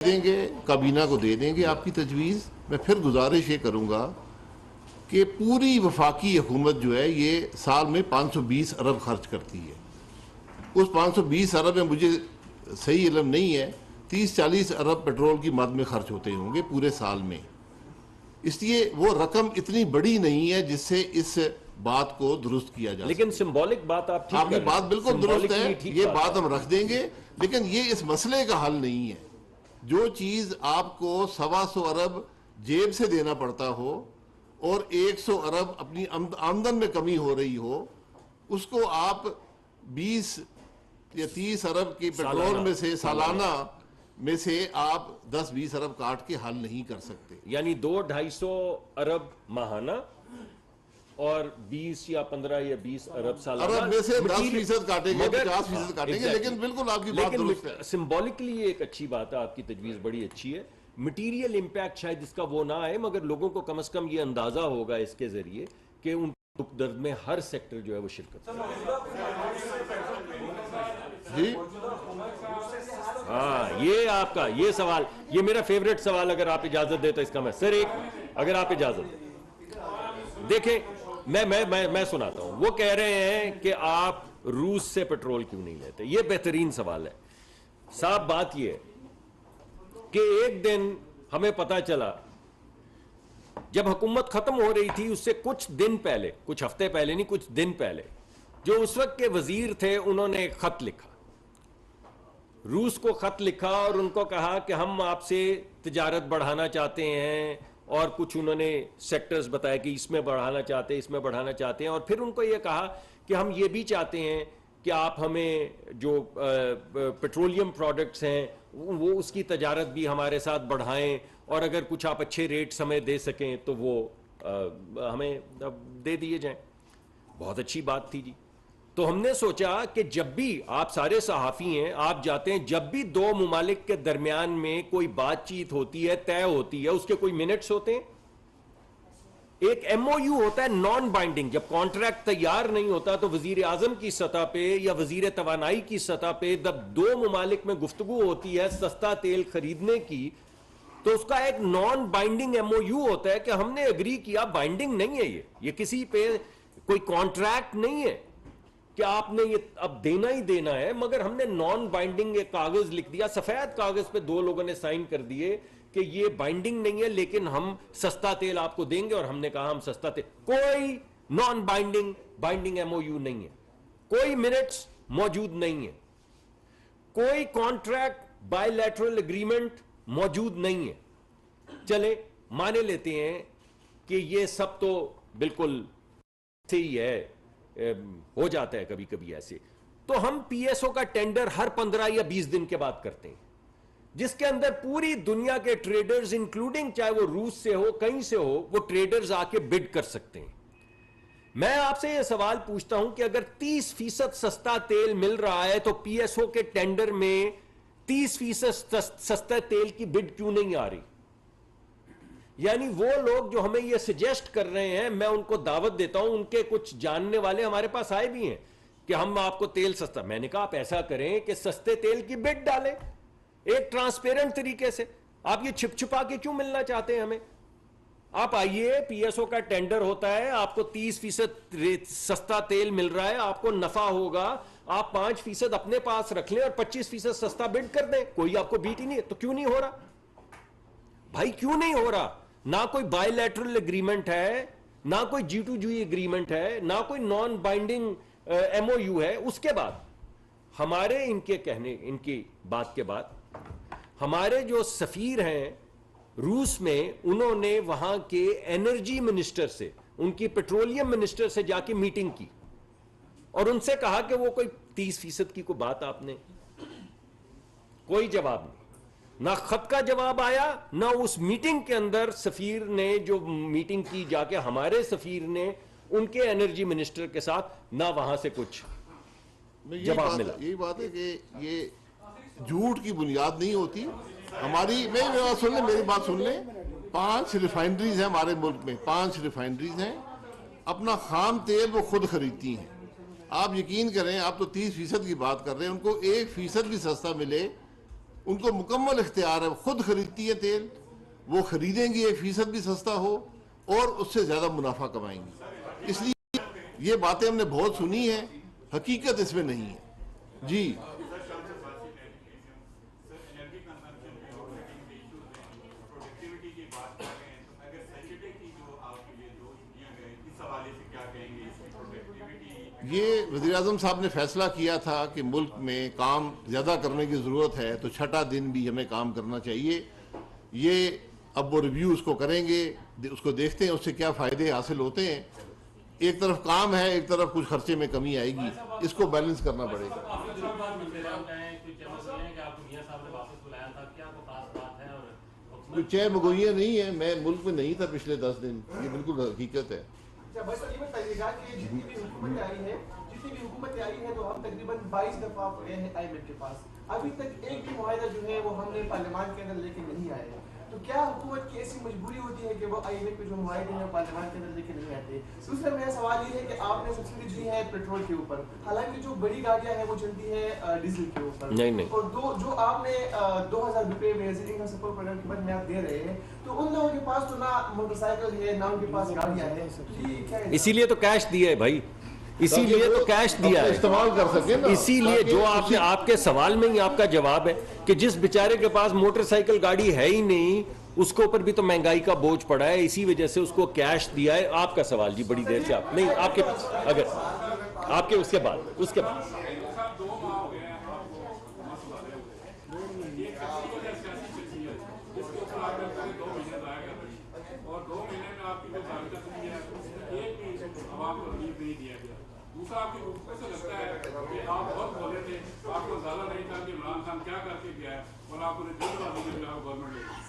देंगे, काबीना को दे देंगे आपकी तजवीज़। मैं फिर गुजारिश ये करूँगा कि पूरी वफाकी हुकूमत जो है ये साल में 520 अरब खर्च करती है। उस 520 अरब में मुझे सही इल्म नहीं है, 30-40 अरब पेट्रोल की मद में खर्च होते होंगे पूरे साल में। इसलिए वो रकम इतनी बड़ी नहीं है जिससे इस बात को दुरुस्त किया जा लेकिन सिंबॉलिक बात आप ठीक आपकी कर रहे हैं। बात बिल्कुल दुरुस्त है, ये बात हम रख देंगे, लेकिन ये इस मसले का हल नहीं है। जो चीज़ आपको 125 अरब जेब से देना पड़ता हो और 100 अरब अपनी आमदन में कमी हो रही हो, उसको आप 20 या 30 अरब की पेट्रोल में से सालाना में से आप 10-20 अरब काट के हल नहीं कर सकते। यानी 200-250 अरब माहाना और 20 या 15 या 20 अरब सालाना अरब में से 10% काटेंगे, 50% काटेंगे, लेकिन बिल्कुल आपकी बात दुरुस्त है। सिंबॉलिकली एक अच्छी बात है, आपकी तजवीज़ बड़ी अच्छी है। मटीरियल इंपैक्ट शायद इसका वो ना आए, मगर लोगों को कम से कम ये अंदाजा होगा इसके जरिए कि उन दुख दर्द में हर सेक्टर जो है वो शिरकत जी। हाँ, ये आपका ये सवाल, ये मेरा फेवरेट सवाल, अगर आप इजाजत दे तो इसका मैं सर एक, अगर आप इजाजत दें, देखें मैं सुनाता हूं। वो कह रहे हैं कि आप रूस से पेट्रोल क्यों नहीं लेते। ये बेहतरीन सवाल है साहब। बात ये है कि एक दिन हमें पता चला, जब हुकूमत खत्म हो रही थी उससे कुछ दिन पहले, कुछ हफ्ते पहले नहीं, कुछ दिन पहले, जो उस वक्त के वजीर थे उन्होंने एक खत लिखा, रूस को खत लिखा और उनको कहा कि हम आपसे तिजारत बढ़ाना चाहते हैं, और कुछ उन्होंने सेक्टर्स बताया कि इसमें बढ़ाना चाहते हैं, इसमें बढ़ाना चाहते हैं, और फिर उनको ये कहा कि हम ये भी चाहते हैं कि आप हमें जो पेट्रोलियम प्रोडक्ट्स हैं वो उसकी तजारत भी हमारे साथ बढ़ाएं, और अगर कुछ आप अच्छे रेट्स हमें दे सकें तो वो हमें दे दिए जाएं। बहुत अच्छी बात थी जी। तो हमने सोचा कि जब भी आप सारे सहाफ़ी हैं, आप जाते हैं, जब भी दो मुमालिक के दरमियान में कोई बातचीत होती है, तय होती है, उसके कोई मिनट्स होते हैं, एक एमओयू होता है नॉन बाइंडिंग। जब कॉन्ट्रैक्ट तैयार नहीं होता तो वजीर आजम की सतह पे या वजीर तवानाई की सतह पे जब दो मुमालिक में गुफ्तगू होती है सस्ता तेल खरीदने की, तो उसका एक नॉन बाइंडिंग एमओयू होता है कि हमने एग्री किया, बाइंडिंग नहीं है ये किसी पे कोई कॉन्ट्रैक्ट नहीं है कि आपने ये अब देना ही देना है, मगर हमने नॉन बाइंडिंग एक कागज लिख दिया, सफेद कागज पे दो लोगों ने साइन कर दिए कि ये बाइंडिंग नहीं है, लेकिन हम सस्ता तेल आपको देंगे, और हमने कहा हम सस्ता तेल। कोई नॉन बाइंडिंग एमओयू नहीं है, कोई मिनट्स मौजूद नहीं है, कोई कॉन्ट्रैक्ट बायलैटरल एग्रीमेंट मौजूद नहीं है। चले माने लेते हैं कि ये सब तो बिल्कुल सही है, हो जाता है कभी कभी ऐसे, तो हम पीएसओ का टेंडर हर 15 या 20 दिन के बाद करते हैं, जिसके अंदर पूरी दुनिया के ट्रेडर्स, इंक्लूडिंग चाहे वो रूस से हो कहीं से हो, वो ट्रेडर्स आके बिड कर सकते हैं। मैं आपसे यह सवाल पूछता हूं कि अगर 30% सस्ता तेल मिल रहा है तो पीएसओ के टेंडर में 30% सस्ता तेल की बिड क्यों नहीं आ रही? यानी वो लोग जो हमें ये सजेस्ट कर रहे हैं, मैं उनको दावत देता हूं, उनके कुछ जानने वाले हमारे पास आए भी हैं कि हम आपको तेल सस्ता, मैंने कहा आप ऐसा करें कि सस्ते तेल की बिड डालें एक ट्रांसपेरेंट तरीके से। आप ये छिप छुपा के क्यों मिलना चाहते हैं हमें? आप आइए, पीएसओ का टेंडर होता है, आपको 30% सस्ता तेल मिल रहा है, आपको नफा होगा, आप 5% अपने पास रख लें और 25% सस्ता बिड कर दें, कोई आपको बीट ही नहीं है। तो क्यों नहीं हो रहा भाई, क्यों नहीं हो रहा? ना कोई बायलैटरल एग्रीमेंट है, ना कोई G2G एग्रीमेंट है, ना कोई नॉन बाइंडिंग एमओयू है। उसके बाद हमारे इनके कहने, इनकी बात के बाद हमारे जो सफीर हैं रूस में, उन्होंने वहां के एनर्जी मिनिस्टर से, उनकी पेट्रोलियम मिनिस्टर से जाके मीटिंग की और उनसे कहा कि वो कोई 30% की कोई बात, आपने कोई जवाब नहीं, ना खत का जवाब आया, ना उस मीटिंग के अंदर सफीर ने जो मीटिंग की जाके, हमारे सफीर ने उनके एनर्जी मिनिस्टर के साथ, ना वहां से कुछ जवाब मिला। यही बात है कि ये झूठ की बुनियाद नहीं होती हमारी। मेरी बात सुन ले। 5 रिफाइनरीज हैं हमारे मुल्क में, 5 रिफाइनरीज हैं, अपना खाम तेल वो खुद खरीदती हैं। आप यकीन करें, आप तो 30% की बात कर रहे हैं, उनको 1% भी सस्ता मिले उनको मुकम्मल इख्तियार है, वो खुद खरीदती है तेल, वो खरीदेंगी 1% भी सस्ता हो और उससे ज़्यादा मुनाफा कमाएंगी। इसलिए ये बातें हमने बहुत सुनी है, हकीकत इसमें नहीं है जी। ये वज़ीर-ए-आज़म साहब ने फैसला किया था कि मुल्क में काम ज़्यादा करने की ज़रूरत है, तो छठा दिन भी हमें काम करना चाहिए। ये अब वो रिव्यू उसको करेंगे, उसको देखते हैं उससे क्या फ़ायदे हासिल होते हैं। एक तरफ काम है, एक तरफ कुछ खर्चे में कमी आएगी, इसको बैलेंस करना पड़ेगा। कोई चाय मगोइयाँ नहीं है, मैं मुल्क में नहीं था पिछले 10 दिन, ये बिल्कुल हकीकत है। जितनी भी हुकूमतें आई है तो हम तकरीबन 22 दफा गए हैं IMF के पास, अभी तक एक भी मुआहदा जो है वो हमने पार्लियामान के अंदर लेके नहीं आए हैं। तो क्या हुकूमत की ऐसी मजबूरी होती है कि वो IMF के जो मुआहदे हैं पार्लियामान के अंदर लेके नहीं आते? दूसरा मेरा सवाल ये है कि आपने सब्सिडी दी है पेट्रोल के ऊपर, हालांकि जो बड़ी गाड़ियां हैं वो चलती है डीजल के ऊपर, नहीं। और जो आपने 2000 रुपए में सपोर्ट प्रोग्राम के बाद में आप दे रहे हैं, तो उन लोगों के पास तो ना मोटरसाइकिल है ना उनके पास गाड़ियां हैं, इसीलिए तो कैश दिया है भाई, इसीलिए तो कैश दिया है, इस्तेमाल कर सके ना। इसीलिए जो आपने, आपके सवाल में ही आपका जवाब है कि जिस बेचारे के पास मोटरसाइकिल गाड़ी है ही नहीं, उसके ऊपर भी तो महंगाई का बोझ पड़ा है, इसी वजह से उसको कैश दिया है। आपका सवाल जी बड़ी देर से आप नहीं, आपके अगर आपके उसके बाद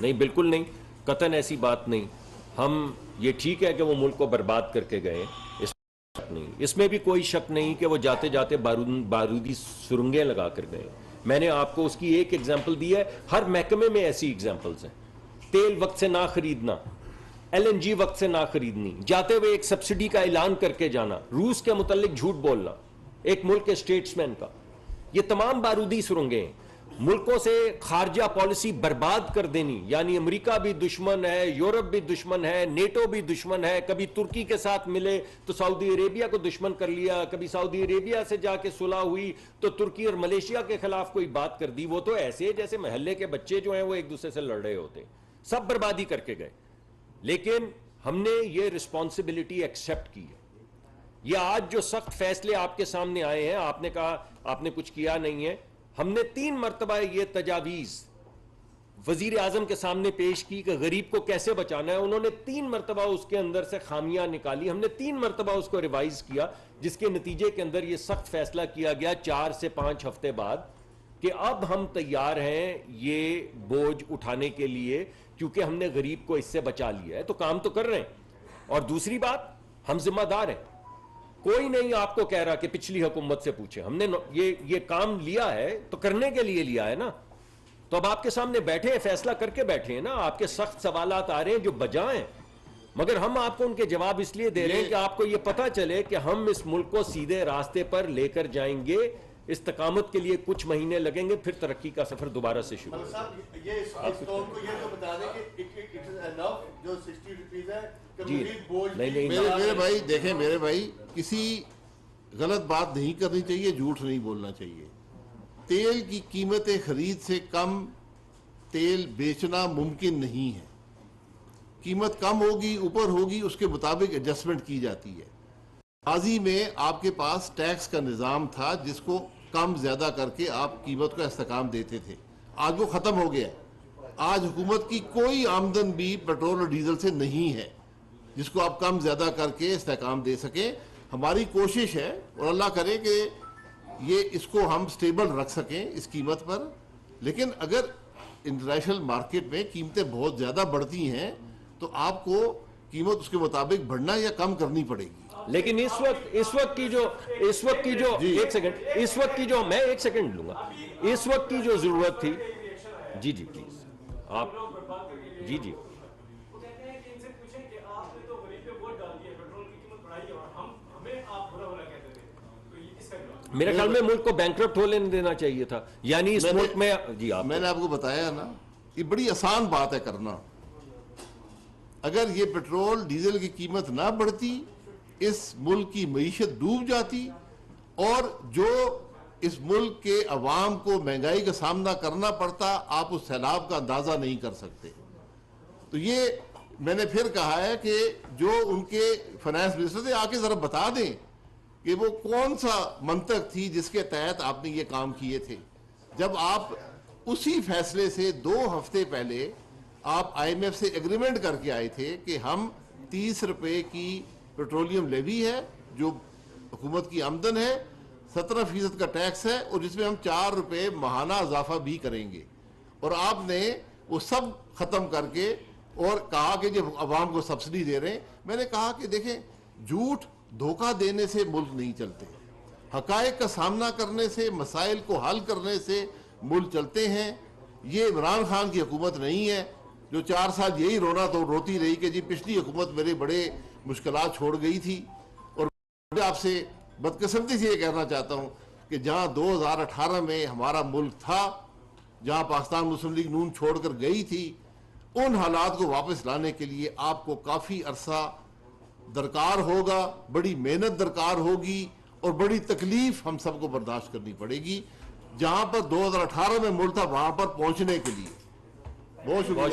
नहीं, बिल्कुल नहीं, कतन ऐसी बात नहीं। हम ये ठीक है कि वो मुल्क को बर्बाद करके गए, इसमें शक नहीं, इसमें भी कोई शक नहीं कि वो जाते जाते बारूदी सुरंगें लगा कर गए। मैंने आपको उसकी एक एग्जांपल दी है, हर महकमे में ऐसी एग्जांपल्स हैं। तेल वक्त से ना खरीदना, LNG वक्त से ना खरीदनी, जाते हुए एक सब्सिडी का ऐलान करके जाना, रूस के मुतालिक झूठ बोलना एक मुल्क के स्टेट्समैन का, ये तमाम बारूदी सुरंगें हैं। मुल्कों से खारजा पॉलिसी बर्बाद कर देनी, यानी अमेरिका भी दुश्मन है, यूरोप भी दुश्मन है, नेटो भी दुश्मन है, कभी तुर्की के साथ मिले तो सऊदी अरेबिया को दुश्मन कर लिया, कभी सऊदी अरेबिया से जाके सुलह हुई तो तुर्की और मलेशिया के खिलाफ कोई बात कर दी। वो तो ऐसे जैसे महल्ले के बच्चे जो हैं वो एक दूसरे से लड़ रहे होते, सब बर्बादी करके गए। लेकिन हमने ये रिस्पॉन्सिबिलिटी एक्सेप्ट की है। ये आज जो सख्त फैसले आपके सामने आए हैं, आपने कहा आपने कुछ किया नहीं है, हमने 3 मरतबा ये तजावीज वजीर आजम के सामने पेश की कि गरीब को कैसे बचाना है। उन्होंने 3 मरतबा उसके अंदर से खामियां निकाली, हमने 3 मरतबा उसको रिवाइज किया, जिसके नतीजे के अंदर ये सख्त फैसला किया गया 4 से 5 हफ्ते बाद कि अब हम तैयार हैं ये बोझ उठाने के लिए, क्योंकि हमने गरीब को इससे बचा लिया है। तो काम तो कर रहे हैं। और दूसरी बात, हम जिम्मेदार हैं। कोई नहीं आपको कह रहा कि पिछली हुकूमत से पूछे, हमने ये काम लिया है तो करने के लिए लिया है ना। तो अब आपके सामने बैठे हैं, फैसला करके बैठे हैं ना। आपके सख्त सवालात आ रहे हैं जो बजा हैं, मगर हम आपको उनके जवाब इसलिए दे रहे हैं कि आपको यह पता चले कि हम इस मुल्क को सीधे रास्ते पर लेकर जाएंगे। इस्तकामत के लिए कुछ महीने लगेंगे, फिर तरक्की का सफर दोबारा से शुरू होगा। जी नहीं, मेरे भाई देखें, मेरे भाई किसी गलत बात नहीं करनी चाहिए, झूठ नहीं बोलना चाहिए। तेल की कीमतें खरीद से कम तेल बेचना मुमकिन नहीं है। कीमत कम होगी, ऊपर होगी, उसके मुताबिक एडजस्टमेंट की जाती है। माजी में आपके पास टैक्स का निज़ाम था जिसको कम ज़्यादा करके आप कीमत का इस्तेकाम देते थे, आज वो ख़त्म हो गया। आज हुकूमत की कोई आमदन भी पेट्रोल और डीजल से नहीं है जिसको आप कम ज़्यादा करके इस्तेकाम दे सकें। हमारी कोशिश है और अल्लाह करे कि ये इसको हम स्टेबल रख सकें इस कीमत पर। लेकिन अगर इंटरनेशनल मार्केट में कीमतें बहुत ज़्यादा बढ़ती हैं तो आपको कीमत उसके मुताबिक बढ़ना या कम करनी पड़ेगी। लेकिन इस वक्त की जो एक सेकंड, इस वक्त की जो, मैं 1 सेकंड लूंगा, इस वक्त की जो जरूरत थी, जी प्लीज आप, जी मेरे ख्याल में मुल्क को बैंकरप्ट होने देना चाहिए था, यानी इस मुल्क में। जी आप, मैंने आपको बताया ना, ये बड़ी आसान बात है करना। अगर ये पेट्रोल डीजल की कीमत ना बढ़ती, इस मुल्क की मईशत डूब जाती, और जो इस मुल्क के अवाम को महंगाई का सामना करना पड़ता, आप उस सैलाब का अंदाजा नहीं कर सकते। तो ये मैंने फिर कहा है कि जो उनके फाइनेंस मिनिस्टर थे, आके जरा बता दें कि वो कौन सा मंतक थी जिसके तहत आपने ये काम किए थे। जब आप उसी फैसले से 2 हफ्ते पहले आप IMF से एग्रीमेंट करके आए थे कि हम 30 रुपए की पेट्रोलियम लेवी है जो हुकूमत की आमदन है, 17% का टैक्स है, और जिसमें हम 4 रुपए माहाना इजाफा भी करेंगे, और आपने वो सब खत्म करके और कहा कि जब अवाम को सब्सिडी दे रहे हैं। मैंने कहा कि देखें, झूठ धोखा देने से मुल्क नहीं चलते, हकायक का सामना करने से, मसाइल को हल करने से मुल्क चलते हैं। ये इमरान खान की हुकूमत नहीं है जो 4 साल यही रोना तो रोती रही कि जी पिछली हुकूमत मेरे बड़े मुश्किलात छोड़ गई थी। और आपसे बदकिस्मती से ये कहना चाहता हूँ कि जहाँ 2018 में हमारा मुल्क था, जहाँ पाकिस्तान मुस्लिम लीग नून छोड़कर गई थी, उन हालात को वापस लाने के लिए आपको काफ़ी अरसा दरकार होगा, बड़ी मेहनत दरकार होगी, और बड़ी तकलीफ हम सबको बर्दाश्त करनी पड़ेगी। जहां पर 2018 में मुल्क था, वहां पर पहुंचने के लिए बहुत शुक्रिया।